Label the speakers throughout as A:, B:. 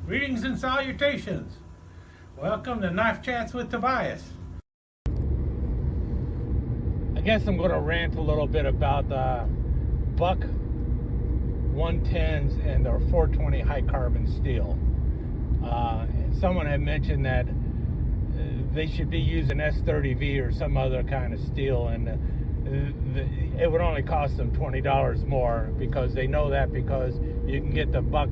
A: Greetings and salutations. Welcome to Knife Chats with Tobias. I guess I'm going to rant a little bit about the Buck 110s and their 420 high carbon steel. Someone had mentioned that they should be using S30V or some other kind of steel, and it would only cost them $20 more because they know that because you can get the Buck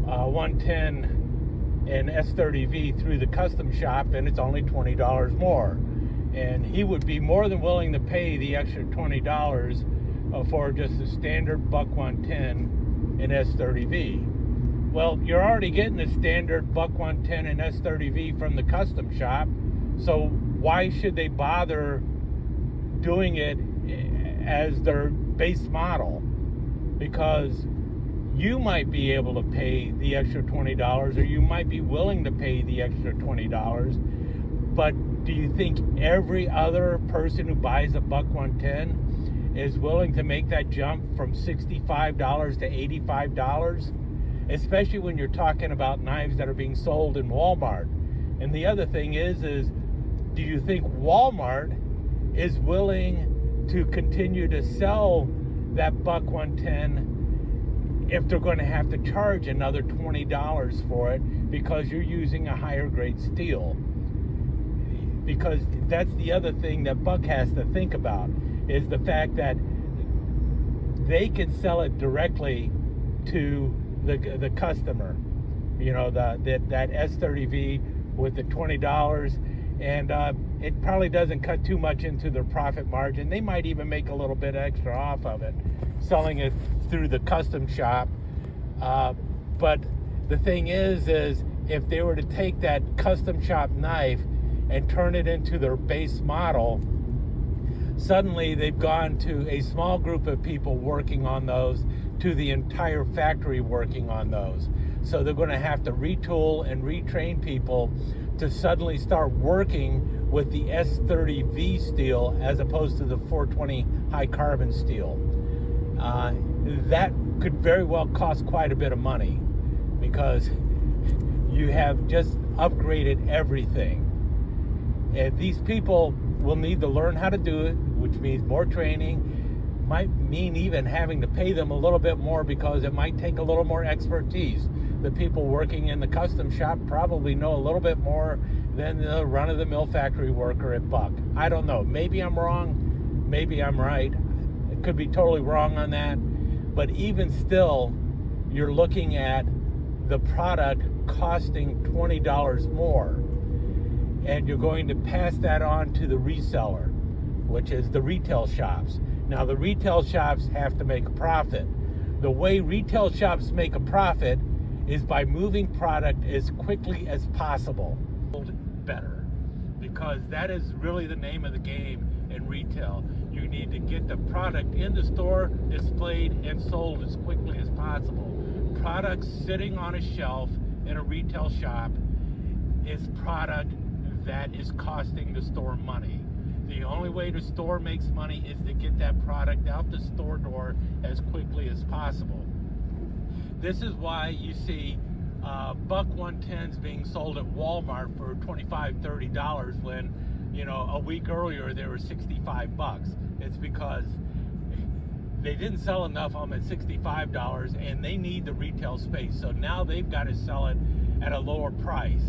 A: 110 and S30V through the custom shop and it's only $20 more. And he would be more than willing to pay the extra $20 for just the standard Buck 110 and S30V. Well, you're already getting the standard Buck 110 and S30V from the custom shop, so why should they bother doing it as their base model? Because you might be able to pay the extra $20, or you might be willing to pay the extra $20, but do you think every other person who buys a Buck 110 is willing to make that jump from $65 to $85? Especially when you're talking about knives that are being sold in Walmart. And the other thing is do you think Walmart is willing to continue to sell that Buck 110 if they're going to have to charge another $20 for it because you're using a higher grade steel? Because that's the other thing that Buck has to think about, is the fact that they can sell it directly to the customer. You know, that S30V with the $20, and it probably doesn't cut too much into their profit margin. They might even make a little bit extra off of it, selling it through the custom shop. But the thing is if they were to take that custom shop knife and turn it into their base model, suddenly they've gone to a small group of people working on those to the entire factory working on those. So they're going to have to retool and retrain people to suddenly start working with the S30V steel as opposed to the 420 high carbon steel. That could very well cost quite a bit of money because you have just upgraded everything. And these people will need to learn how to do it, which means more training. Might mean even having to pay them a little bit more because it might take a little more expertise. The people working in the custom shop probably know a little bit more than the run-of-the-mill factory worker at Buck. I don't know. Maybe I'm wrong. Maybe I'm right. I could be totally wrong on that. But even still, you're looking at the product costing $20 more. And you're going to pass that on to the reseller, which is the retail shops. Now, the retail shops have to make a profit. The way retail shops make a profit is by moving product as quickly as possible. Better, because that is really the name of the game in retail. You need to get the product in the store, displayed, and sold as quickly as possible. Product sitting on a shelf in a retail shop is product that is costing the store money. The only way the store makes money is to get that product out the store door as quickly as possible. This is why you see Buck 110s being sold at Walmart for $25, $30 when, you know, a week earlier they were $65. It's because they didn't sell enough of them at $65 and they need the retail space. So now they've got to sell it at a lower price.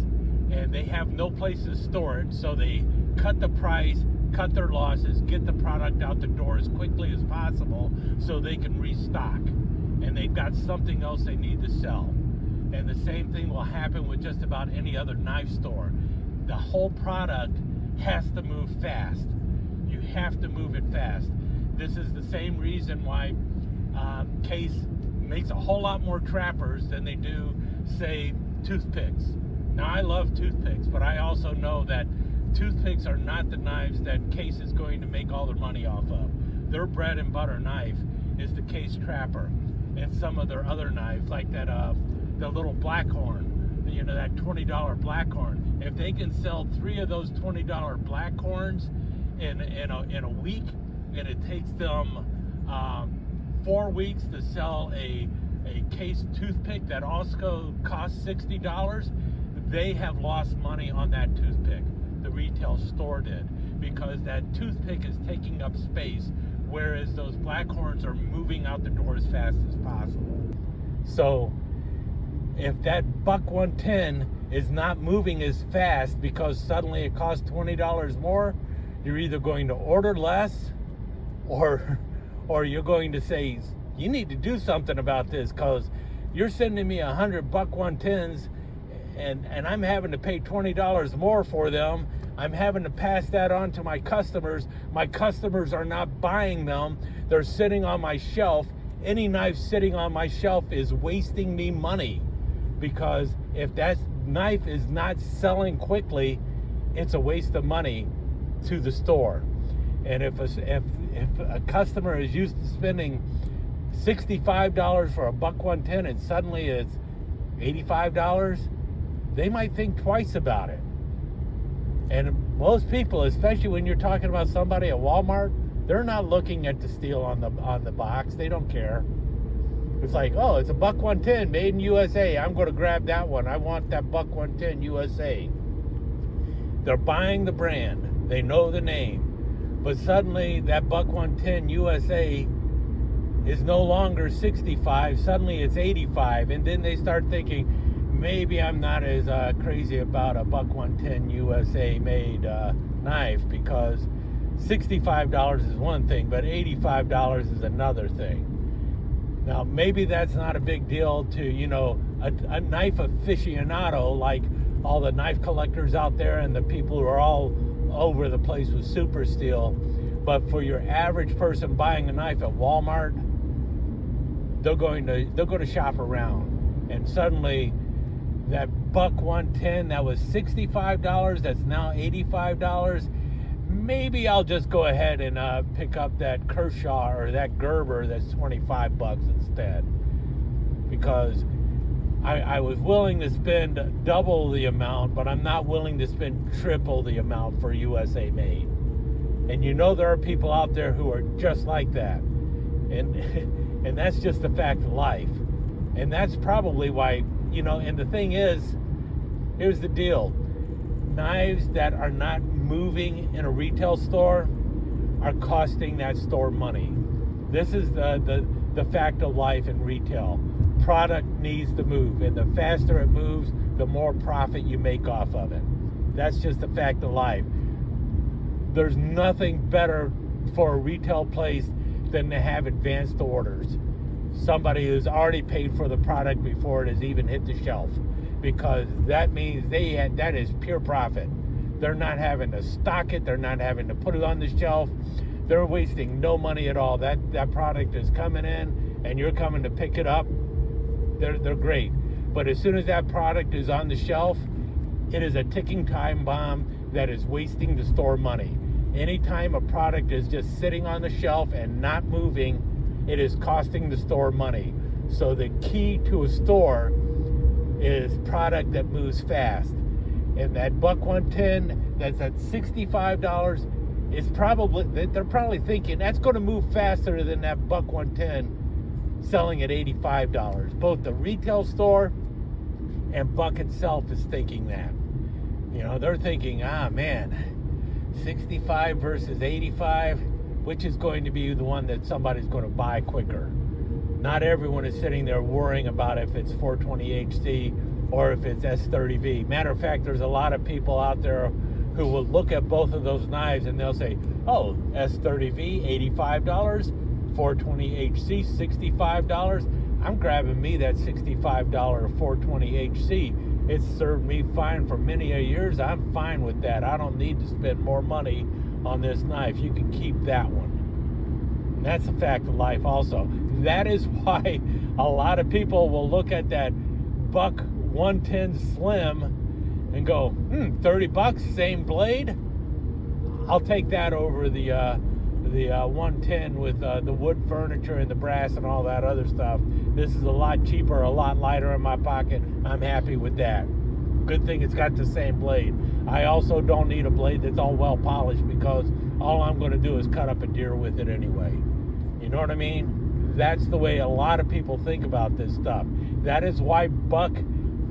A: And they have no place to store it, so they cut the price, cut their losses, get the product out the door as quickly as possible so they can restock. And they've got something else they need to sell. And the same thing will happen with just about any other knife store. The whole product has to move fast. You have to move it fast. This is the same reason why Case makes a whole lot more trappers than they do, say, toothpicks. Now, I love toothpicks, but I also know that toothpicks are not the knives that Case is going to make all their money off of. Their bread and butter knife is the Case Trapper and some of their other knives, like that the little Blackhorn, you know, that $20 Blackhorn. If they can sell 3 of those $20 Blackhorns in a week, and it takes them 4 weeks to sell a a case toothpick that also costs $60, they have lost money on that toothpick. The retail store did, because that toothpick is taking up space, whereas those Blackhorns are moving out the door as fast as possible. So if that $1.10 is not moving as fast because suddenly it costs $20 more, you're either going to order less, or you're going to say, you need to do something about this, because you're sending me 100 $1.10s and I'm having to pay $20 more for them. I'm having to pass that on to my customers. My customers are not buying them. They're sitting on my shelf. Any knife sitting on my shelf is wasting me money, because if that knife is not selling quickly, it's a waste of money to the store. And if a customer is used to spending $65 for a $1.10 and suddenly it's $85, they might think twice about it. And most people, especially when you're talking about somebody at Walmart, they're not looking at the steel on the box. They don't care. It's like, oh, it's a $1.10 made in USA. I'm going to grab that one. I want that $1.10 USA. They're buying the brand. They know the name. But suddenly that $1.10 USA is no longer 65. Suddenly it's 85. And then they start thinking, maybe I'm not as crazy about a $1.10 USA made knife, because $65 is one thing, but $85 is another thing. Now, maybe that's not a big deal to, a knife aficionado, like all the knife collectors out there and the people who are all over the place with super steel. But for your average person buying a knife at Walmart, they're going to shop around, and suddenly that $1.10 that was $65, that's now $85. Maybe I'll just go ahead and pick up that Kershaw or that Gerber that's $25 instead, because I was willing to spend double the amount, but I'm not willing to spend triple the amount for USA made. And there are people out there who are just like that, and that's just the fact of life. And that's probably why, and the thing is, here's the deal. Knives that are not moving in a retail store are costing that store money. This is the fact of life in retail. Product needs to move, and the faster it moves, the more profit you make off of it. That's just the fact of life. There's nothing better for a retail place than to have advanced orders. Somebody who's already paid for the product before it has even hit the shelf, because that means that is pure profit. They're not having to stock it. They're not having to put it on the shelf. They're wasting no money at all. That product is coming in and you're coming to pick it up. They're great. But as soon as that product is on the shelf, it is a ticking time bomb that is wasting the store money. Anytime a product is just sitting on the shelf and not moving, it is costing the store money. So the key to a store is product that moves fast. And that $1.10 that's at $65 is they're probably thinking that's going to move faster than that $1.10 selling at $85. Both the retail store and Buck itself is thinking that. They're thinking, man, 65 versus 85, which is going to be the one that somebody's going to buy quicker. Not everyone is sitting there worrying about if it's 420HC or if it's S30V. Matter of fact, there's a lot of people out there who will look at both of those knives and they'll say, oh, S30V, $85, 420HC, $65. I'm grabbing me that $65 420HC. It's served me fine for many a years. I'm fine with that. I don't need to spend more money on this knife. You can keep that one. And that's a fact of life also. That is why a lot of people will look at that Buck 110 Slim and go, $30, same blade. I'll take that over the 110 with the wood furniture and the brass and all that other stuff. This is a lot cheaper, a lot lighter in my pocket. I'm happy with that. Good thing it's got the same blade. I also don't need a blade that's all well polished, because all I'm going to do is cut up a deer with it anyway. You know what I mean? That's the way a lot of people think about this stuff. That is why Buck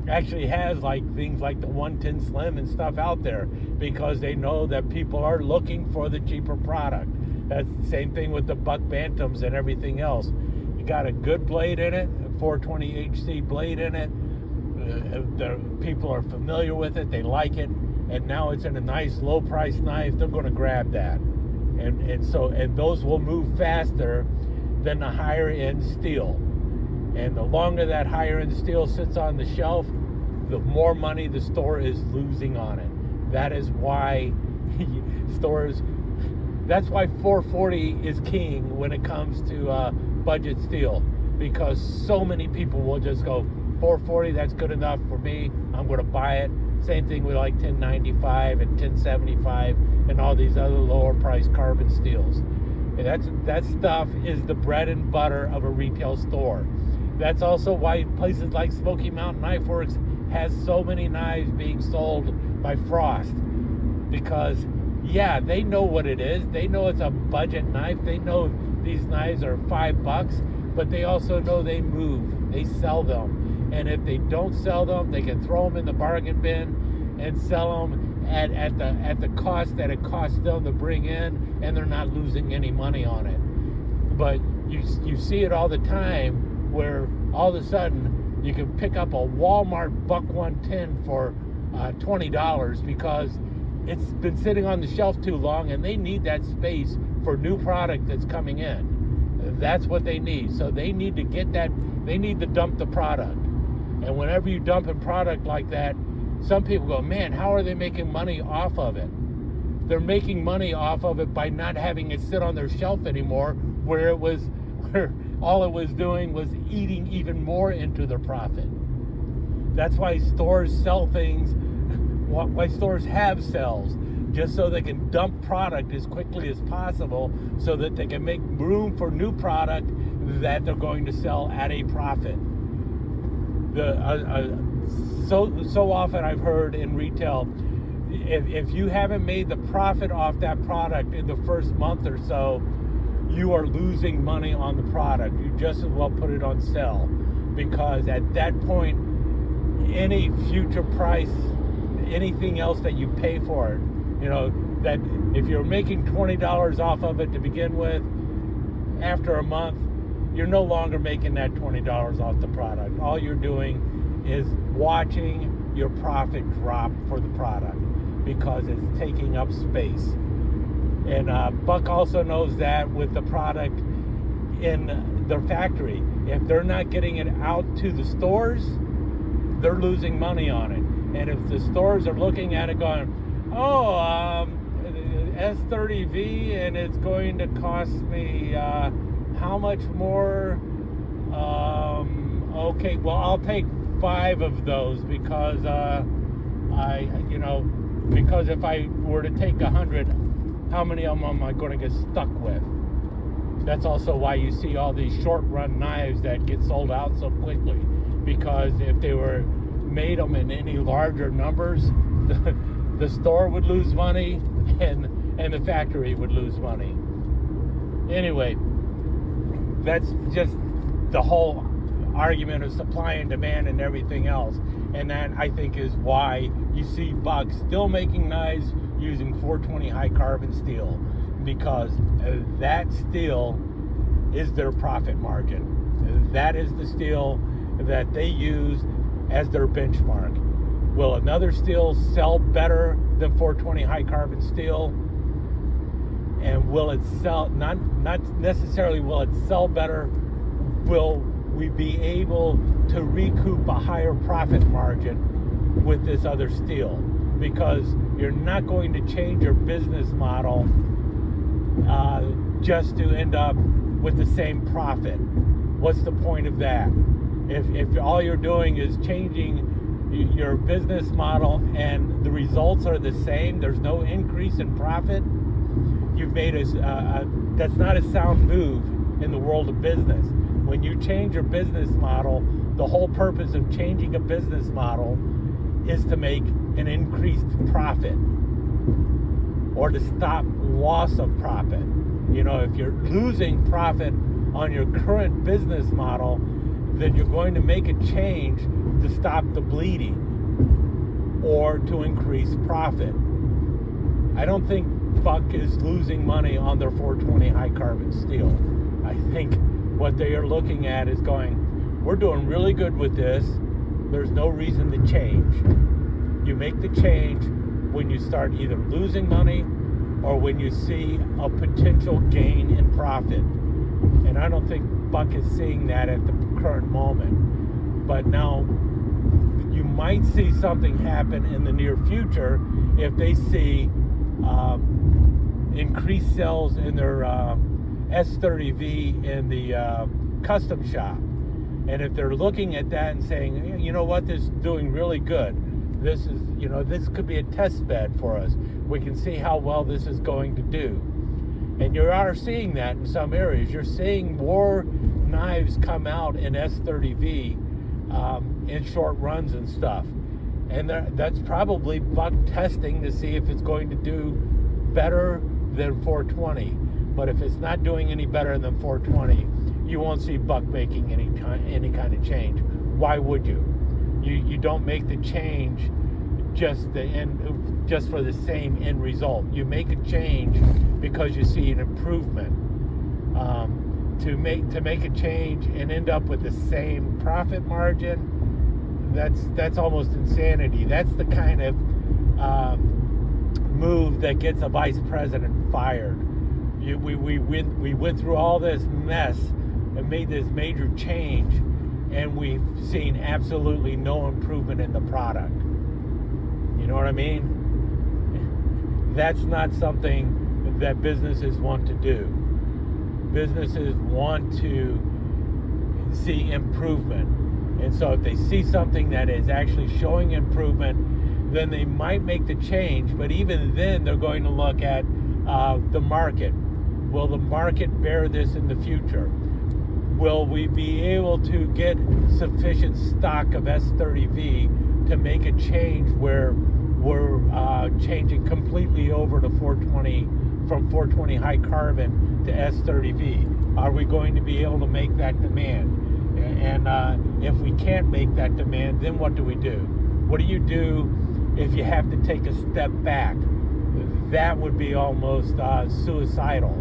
A: actually has like things like the 110 Slim and stuff out there, because they know that people are looking for the cheaper product. That's the same thing with the Buck Bantams and everything else. You got a good blade in it, a 420 HC blade in it. The people are familiar with it, they like it, and now it's in a nice low price knife. They're going to grab that, and those will move faster than the higher end steel. And the longer that higher end steel sits on the shelf, the more money the store is losing on it. That is why stores, that's why 440 is king when it comes to budget steel, because so many people will just go, 440, that's good enough for me, I'm going to buy it. Same thing with like 1095 and 1075 and all these other lower priced carbon steels. And that stuff is the bread and butter of a retail store. That's also why places like Smoky Mountain Knife Works has so many knives being sold by Frost, because yeah, they know what it is. They know it's a budget knife. They know these knives are $5, but they also know they move. They sell them. And if they don't sell them, they can throw them in the bargain bin and sell them at the cost that it costs them to bring in, and they're not losing any money on it. But you see it all the time, where all of a sudden you can pick up a Walmart Buck 110 for $20 because it's been sitting on the shelf too long, and they need that space for new product that's coming in. That's what they need. So they need to get that. They need to dump the product. And whenever you dump a product like that, some people go, man, how are they making money off of it? They're making money off of it by not having it sit on their shelf anymore, where all it was doing was eating even more into their profit. That's why stores sell things, why stores have cells, just so they can dump product as quickly as possible, so that they can make room for new product that they're going to sell at a profit. So often I've heard in retail, if you haven't made the profit off that product in the first month or so, you are losing money on the product. You just as well put it on sale, because at that point, any future price, anything else that you pay for it, that if you're making $20 off of it to begin with, after a month, you're no longer making that $20 off the product. All you're doing is watching your profit drop for the product, because it's taking up space. And Buck also knows that with the product in their factory. If they're not getting it out to the stores, they're losing money on it. And if the stores are looking at it going, S30V, and it's going to cost me how much more? Okay, well, I'll take 5 of those, because because if I were to take 100, how many of them am I going to get stuck with? That's also why you see all these short run knives that get sold out so quickly, because if they were made them in any larger numbers, the store would lose money, and the factory would lose money. Anyway, that's just the whole argument of supply and demand and everything else. And that, I think, is why you see Buck still making knives using 420 high carbon steel, because that steel is their profit margin. That is the steel that they use as their benchmark. Will another steel sell better than 420 high carbon steel? And will it sell, not necessarily will it sell better, will we be able to recoup a higher profit margin with this other steel? Because you're not going to change your business model just to end up with the same profit. What's the point of that? If all you're doing is changing your business model and the results are the same, there's no increase in profit, you've made that's not a sound move in the world of business. When you change your business model, the whole purpose of changing a business model is to make an increased profit, or to stop loss of profit. If you're losing profit on your current business model, then you're going to make a change to stop the bleeding or to increase profit. I don't think Buck is losing money on their 420 high carbon steel. I think what they are looking at is going, we're doing really good with this. There's no reason to change. You make the change when you start either losing money or when you see a potential gain in profit. And I don't think Buck is seeing that at the current moment. But now you might see something happen in the near future if they see increased sales in their S30V in the custom shop. And if they're looking at that and saying, you know what, this is doing really good. This is, this could be a test bed for us. We can see how well this is going to do. And you are seeing that in some areas. You're seeing more knives come out in S30V in short runs and stuff. And that's probably Buck testing to see if it's going to do better than 420. But if it's not doing any better than 420, you won't see Buck making any kind of change. Why would you? You don't make the change just for the same end result. You make a change because you see an improvement. To make a change and end up with the same profit margin, that's almost insanity. That's the kind of move that gets a vice president fired. We went through all this mess and made this major change, and we've seen absolutely no improvement in the product. You know what I mean? That's not something that businesses want to do. Businesses want to see improvement. And so if they see something that is actually showing improvement, then they might make the change. But even then, they're going to look at the market. Will the market bear this in the future? Will we be able to get sufficient stock of S30V to make a change where we're changing completely over to 420, from 420 high carbon to S30V? Are we going to be able to make that demand? And if we can't make that demand, then what do we do? What do you do if you have to take a step back? That would be almost suicidal.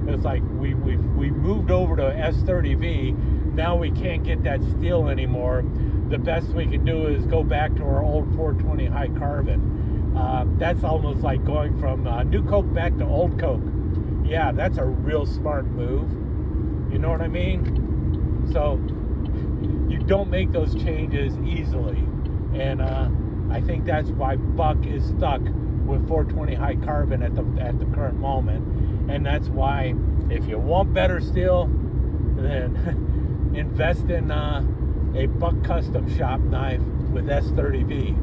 A: It's like we moved over to S30V. Now we can't get that steel anymore. The best we can do is go back to our old 420 high carbon. That's almost like going from new Coke back to old Coke. Yeah, that's a real smart move. You know what I mean? So you don't make those changes easily. And I think that's why Buck is stuck with 420 high carbon at the current moment. And that's why if you want better steel, then invest in a Buck custom shop knife with S30V.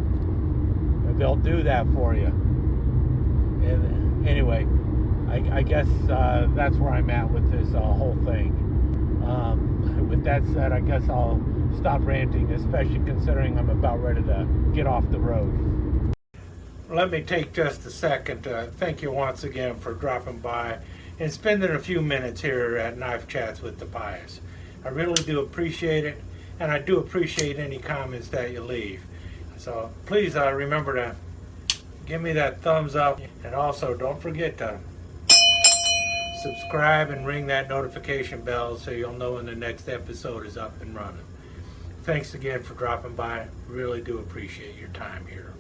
A: They'll do that for you. And anyway, I guess that's where I'm at with this whole thing. With that said, I guess I'll stop ranting, especially considering I'm about ready to get off the road. Let me take just a second to thank you once again for dropping by and spending a few minutes here at Knife Chats with the Pious. I really do appreciate it, and I do appreciate any comments that you leave. So please remember to give me that thumbs up, and also don't forget to subscribe and ring that notification bell so you'll know when the next episode is up and running. Thanks again for dropping by. Really do appreciate your time here.